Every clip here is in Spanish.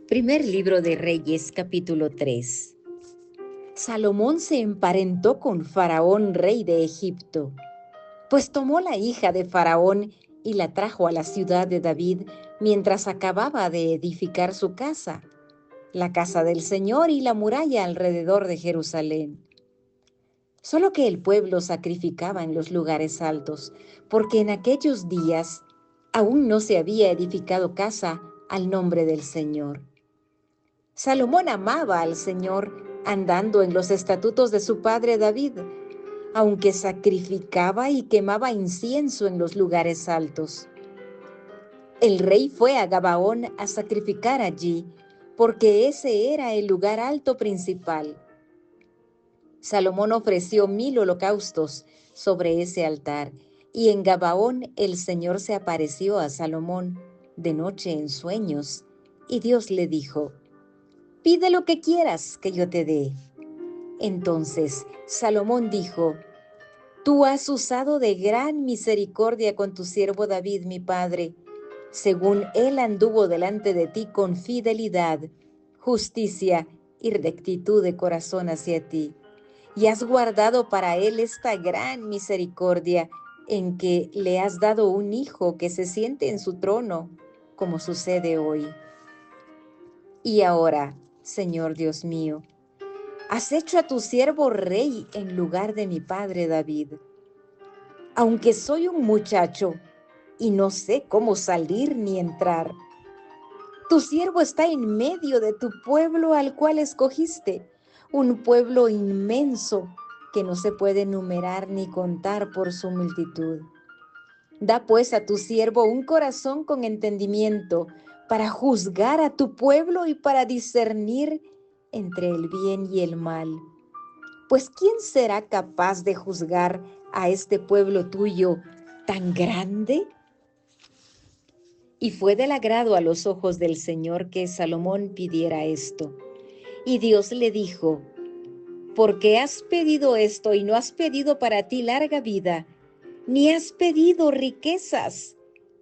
Primer libro de Reyes, capítulo 3. Salomón se emparentó con Faraón, rey de Egipto, pues tomó la hija de Faraón y la trajo a la ciudad de David mientras acababa de edificar su casa, la casa del Señor y la muralla alrededor de Jerusalén. Solo que el pueblo sacrificaba en los lugares altos, porque en aquellos días aún no se había edificado casa al nombre del Señor. Salomón amaba al Señor andando en los estatutos de su padre David, aunque sacrificaba y quemaba incienso en los lugares altos. El rey fue a Gabaón a sacrificar allí, porque ese era el lugar alto principal. Salomón ofreció 1000 holocaustos sobre ese altar, y en Gabaón el Señor se apareció a Salomón de noche en sueños, y Dios le dijo: «Pide lo que quieras que yo te dé». Entonces Salomón dijo: «Tú has usado de gran misericordia con tu siervo David, mi padre, según él anduvo delante de ti con fidelidad, justicia y rectitud de corazón hacia ti. Y has guardado para él esta gran misericordia en que le has dado un hijo que se siente en su trono, como sucede hoy. Y ahora, Señor Dios mío, has hecho a tu siervo rey en lugar de mi padre David. Aunque soy un muchacho y no sé cómo salir ni entrar, tu siervo está en medio de tu pueblo al cual escogiste, un pueblo inmenso que no se puede numerar ni contar por su multitud. Da pues a tu siervo un corazón con entendimiento para juzgar a tu pueblo y para discernir entre el bien y el mal. Pues ¿quién será capaz de juzgar a este pueblo tuyo tan grande?» Y fue del agrado a los ojos del Señor que Salomón pidiera esto. Y Dios le dijo: «¿Por qué has pedido esto y no has pedido para ti larga vida, ni has pedido riquezas,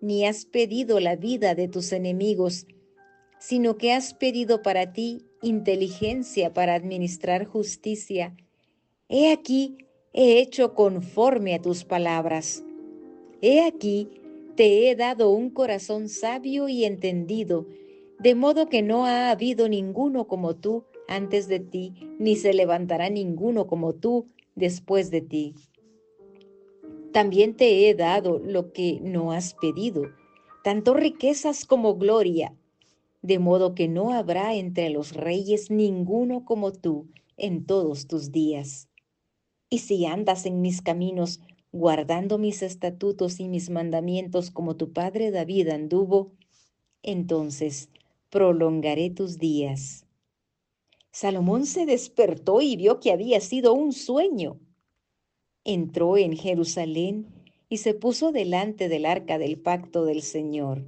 ni has pedido la vida de tus enemigos, sino que has pedido para ti inteligencia para administrar justicia? He aquí, he hecho conforme a tus palabras. He aquí, te he dado un corazón sabio y entendido, de modo que no ha habido ninguno como tú antes de ti, ni se levantará ninguno como tú después de ti. También te he dado lo que no has pedido, tanto riquezas como gloria, de modo que no habrá entre los reyes ninguno como tú en todos tus días. Y si andas en mis caminos, guardando mis estatutos y mis mandamientos como tu padre David anduvo, entonces prolongaré tus días». Salomón se despertó y vio que había sido un sueño. Entró en Jerusalén y se puso delante del arca del pacto del Señor.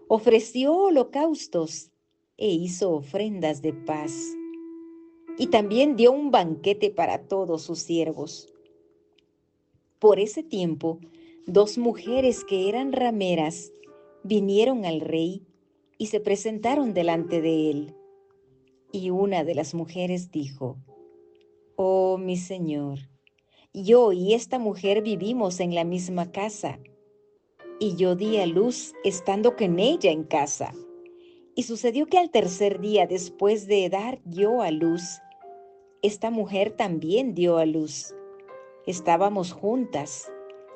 Ofreció holocaustos e hizo ofrendas de paz. Y también dio un banquete para todos sus siervos. Por ese tiempo, 2 mujeres que eran rameras vinieron al rey y se presentaron delante de él. Y una de las mujeres dijo: «Oh, mi señor, yo y esta mujer vivimos en la misma casa, y yo di a luz estando con ella en casa. Y sucedió que al tercer día después de dar yo a luz, esta mujer también dio a luz. Estábamos juntas.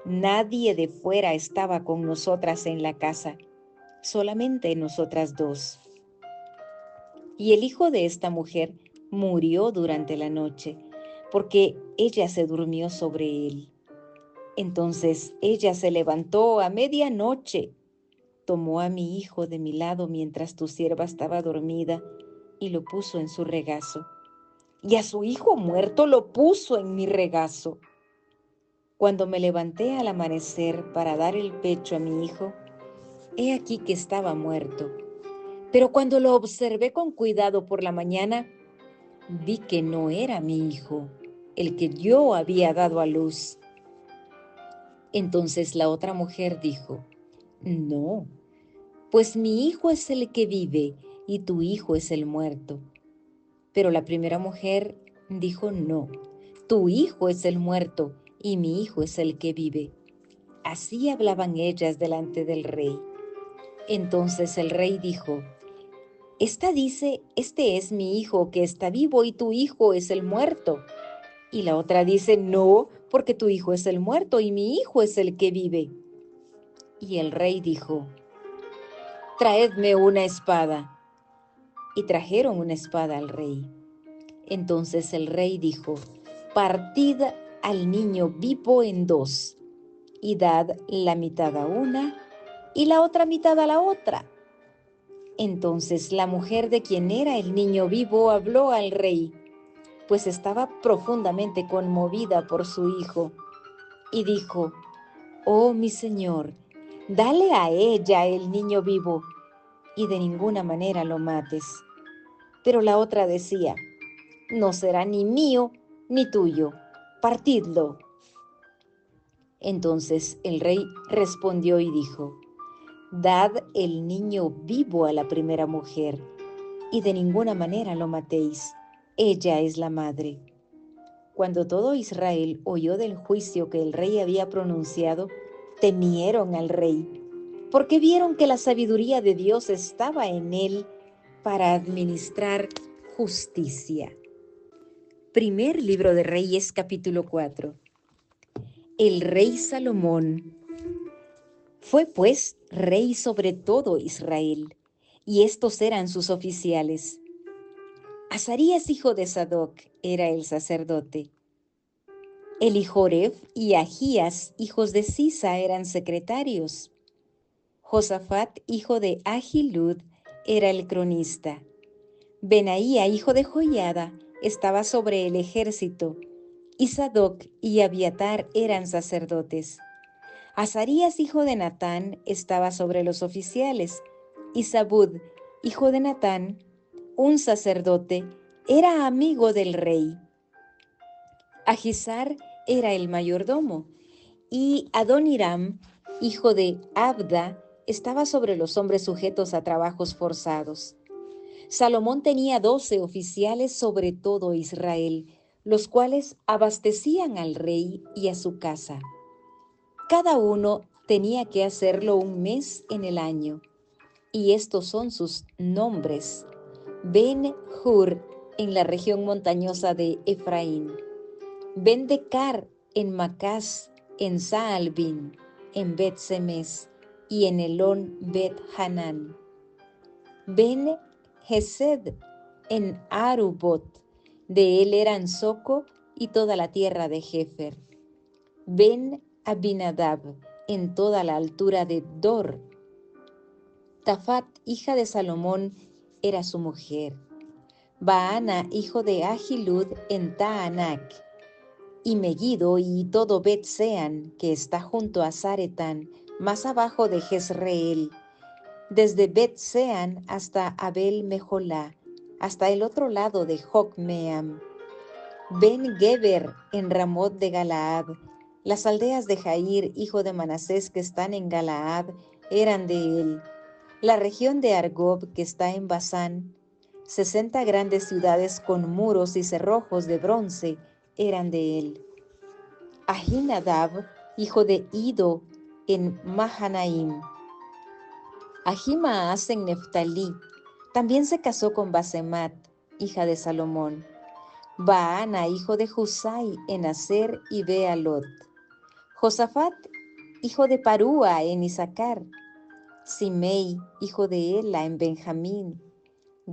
Nadie de fuera estaba con nosotras en la casa, solamente nosotras dos. Y el hijo de esta mujer murió durante la noche, porque ella se durmió sobre él. Entonces ella se levantó a medianoche, tomó a mi hijo de mi lado mientras tu sierva estaba dormida y lo puso en su regazo. Y a su hijo muerto lo puso en mi regazo. Cuando me levanté al amanecer para dar el pecho a mi hijo, he aquí que estaba muerto. Pero cuando lo observé con cuidado por la mañana, vi que no era mi hijo, el que yo había dado a luz». Entonces la otra mujer dijo: «No, pues mi hijo es el que vive, y tu hijo es el muerto. Pero la primera mujer dijo, no, tu hijo es el muerto y mi hijo es el que vive. Así hablaban ellas delante del rey. Entonces el rey dijo, esta dice, este es mi hijo que está vivo y tu hijo es el muerto. Y la otra dice, no, porque tu hijo es el muerto y mi hijo es el que vive. Y el rey dijo, traedme una espada. Y trajeron una espada al rey. Entonces el rey dijo, partid al niño vivo en dos, y dad la mitad a una y la otra mitad a la otra. Entonces la mujer de quien era el niño vivo habló al rey, pues estaba profundamente conmovida por su hijo, y dijo, oh mi señor, dale a ella el niño vivo, y de ninguna manera lo mates. Pero la otra decía, no será ni mío ni tuyo, partidlo. Entonces el rey respondió y dijo, dad el niño vivo a la primera mujer, y de ninguna manera lo matéis, ella es la madre. Cuando todo Israel oyó del juicio que el rey había pronunciado, temieron al rey, porque vieron que la sabiduría de Dios estaba en él para administrar justicia. Primer libro de Reyes, capítulo 4. El rey Salomón fue pues rey sobre todo Israel, y estos eran sus oficiales. Azarías, hijo de Sadoc, era el sacerdote.Elijoref y Ahías, hijos de Sisa, eran secretarios. Josafat, hijo de Ahilud, era el cronista. Benaía, hijo de Joiada, estaba sobre el ejército, y Sadoc y Abiatar eran sacerdotes. Azarías, hijo de Natán, estaba sobre los oficiales, y Zabud, hijo de Natán, un sacerdote, era amigo del rey. Ahisar era el mayordomo, y Adoniram, hijo de Abda, estaba sobre los hombres sujetos a trabajos forzados. Salomón tenía 12 oficiales sobre todo Israel, los cuales abastecían al rey y a su casa. Cada uno tenía que hacerlo un mes en el año, y estos son sus nombres: Ben-Hur en la región montañosa de Efraín, Ben-Decar en Macás, en Saalbín, en Bet-Semes y en Elón Bet-Hanán, Ben-Hesed en Arubot, de él eran Soco y toda la tierra de Jefer, Ben-Abinadab en toda la altura de Dor. Tafat, hija de Salomón, era su mujer. Baana, hijo de Ahilud, en Taanac. Y Megiddo y todo Bet-Sean, que está junto a Zaretán, más abajo de Jezreel, desde Bet-Sean hasta Abel-Meholá, hasta el otro lado de Jocmeam. Ben-Geber en Ramot de Galaad. Las aldeas de Jair, hijo de Manasés, que están en Galaad, eran de él. La región de Argob, que está en Basán, 60 grandes ciudades con muros y cerrojos de bronce, eran de él. Ahinadab, hijo de Ido, en Mahanaim. Ahimaas en Neftalí, también se casó con Basemat, hija de Salomón. Baana, hijo de Husai, en Aser y Bealot. Josafat, hijo de Parúa, en Issacar. Simei, hijo de Ela, en Benjamín.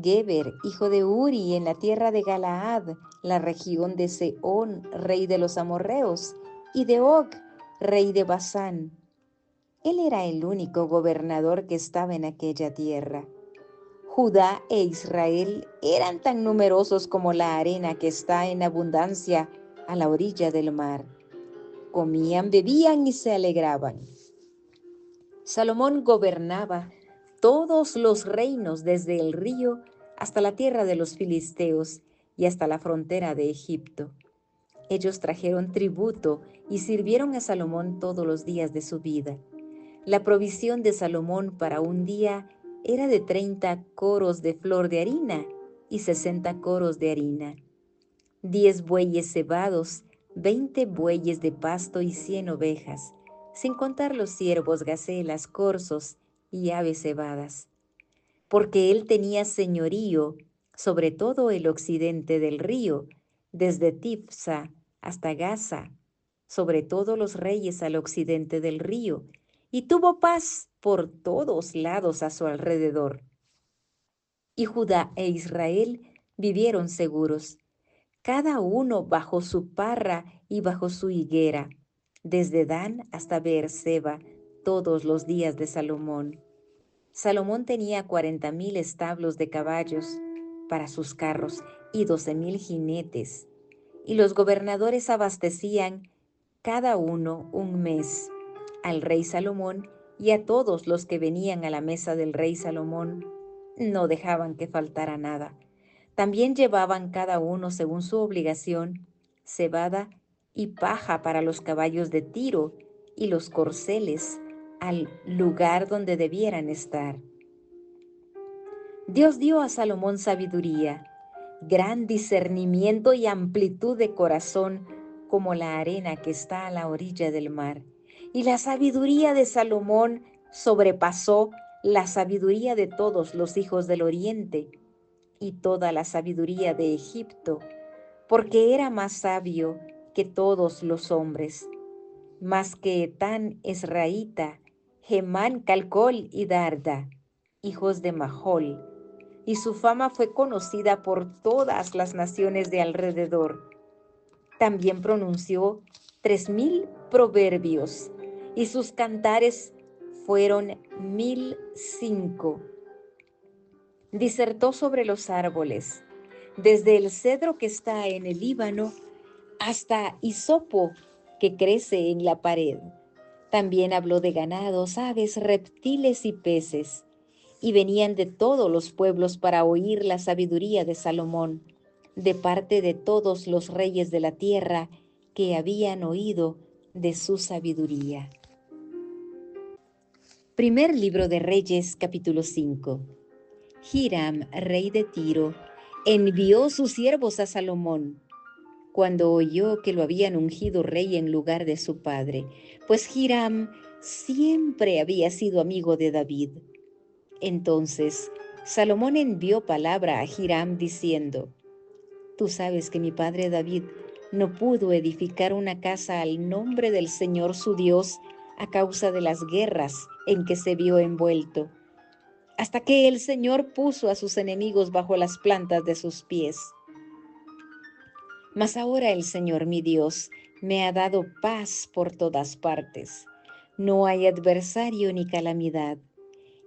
Geber, hijo de Uri, en la tierra de Galaad, la región de Sehón, rey de los amorreos, y de Og, rey de Basán. Él era el único gobernador que estaba en aquella tierra. Judá e Israel eran tan numerosos como la arena que está en abundancia a la orilla del mar. Comían, bebían y se alegraban. Salomón gobernaba todos los reinos desde el río hasta la tierra de los filisteos y hasta la frontera de Egipto. Ellos trajeron tributo y sirvieron a Salomón todos los días de su vida. La provisión de Salomón para un día era de 30 coros de flor de harina y 60 coros de harina, 10 bueyes cebados, 20 bueyes de pasto y 100 ovejas, sin contar los ciervos, gacelas, corzos y aves cebadas. Porque él tenía señorío sobre todo el occidente del río, desde Tifsa hasta Gaza, sobre todos los reyes al occidente del río, y tuvo paz por todos lados a su alrededor. Y Judá e Israel vivieron seguros, cada uno bajo su parra y bajo su higuera, desde Dan hasta Beerseba, todos los días de Salomón. Salomón tenía 40,000 establos de caballos para sus carros y 12,000 jinetes, y los gobernadores abastecían cada uno un mes al rey Salomón y a todos los que venían a la mesa del rey Salomón. No dejaban que faltara nada. También llevaban cada uno, según su obligación, cebada y paja para los caballos de tiro y los corceles al lugar donde debieran estar. Dios dio a Salomón sabiduría, gran discernimiento y amplitud de corazón como la arena que está a la orilla del mar. Y la sabiduría de Salomón sobrepasó la sabiduría de todos los hijos del oriente y toda la sabiduría de Egipto, porque era más sabio que todos los hombres, más que Etán Esraíta, Gemán, Calcol y Darda, hijos de Mahol, y su fama fue conocida por todas las naciones de alrededor. También pronunció 3,000 proverbios, y sus cantares fueron 1,005. Disertó sobre los árboles, desde el cedro que está en el Líbano hasta hisopo que crece en la pared. También habló de ganados, aves, reptiles y peces, y venían de todos los pueblos para oír la sabiduría de Salomón, de parte de todos los reyes de la tierra que habían oído de su sabiduría. Primer libro de Reyes, capítulo 5. Hiram, rey de Tiro, envió sus siervos a Salomón, cuando oyó que lo habían ungido rey en lugar de su padre, pues Hiram siempre había sido amigo de David. Entonces Salomón envió palabra a Hiram diciendo: Tú sabes que mi padre David no pudo edificar una casa al nombre del Señor su Dios a causa de las guerras en que se vio envuelto, hasta que el Señor puso a sus enemigos bajo las plantas de sus pies. Mas ahora el Señor mi Dios me ha dado paz por todas partes. No hay adversario ni calamidad.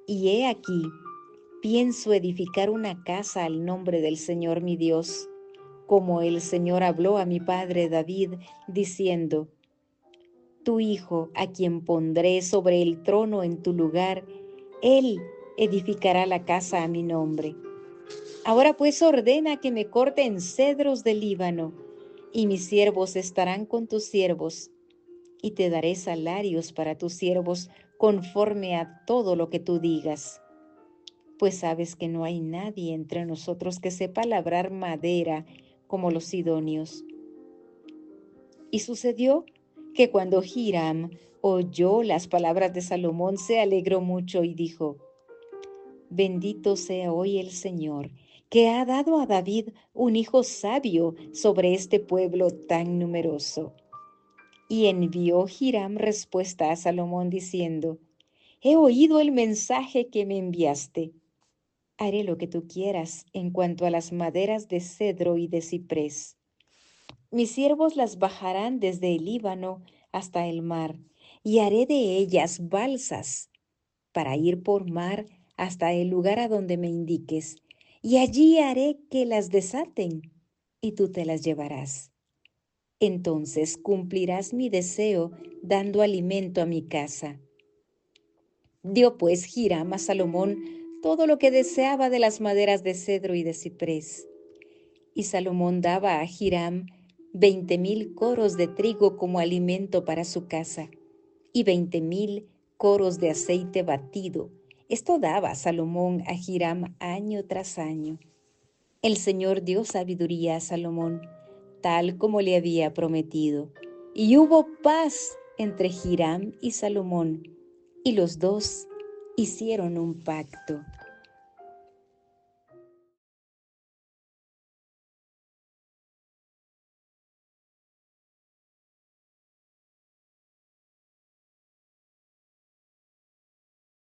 Y he aquí, pienso edificar una casa al nombre del Señor mi Dios, como el Señor habló a mi padre David, diciendo: Tu hijo, a quien pondré sobre el trono en tu lugar, él edificará la casa a mi nombre. Ahora pues ordena que me corten cedros del Líbano, y mis siervos estarán con tus siervos, y te daré salarios para tus siervos conforme a todo lo que tú digas. Pues sabes que no hay nadie entre nosotros que sepa labrar madera como los sidonios. Y sucedió que cuando Hiram oyó las palabras de Salomón, se alegró mucho y dijo: Bendito sea hoy el Señor, que ha dado a David un hijo sabio sobre este pueblo tan numeroso. Y envió Hiram respuesta a Salomón diciendo: He oído el mensaje que me enviaste. Haré lo que tú quieras en cuanto a las maderas de cedro y de ciprés. Mis siervos las bajarán desde el Líbano hasta el mar, y haré de ellas balsas para ir por mar hasta el lugar a donde me indiques, y allí haré que las desaten, y tú te las llevarás. Entonces cumplirás mi deseo dando alimento a mi casa. Dio pues Hiram a Salomón todo lo que deseaba de las maderas de cedro y de ciprés. Y Salomón daba a Hiram 20,000 coros de trigo como alimento para su casa, y 20,000 coros de aceite batido, Esto daba Salomón a Hiram año tras año. El Señor dio sabiduría a Salomón, tal como le había prometido, y hubo paz entre Hiram y Salomón, y los dos hicieron un pacto.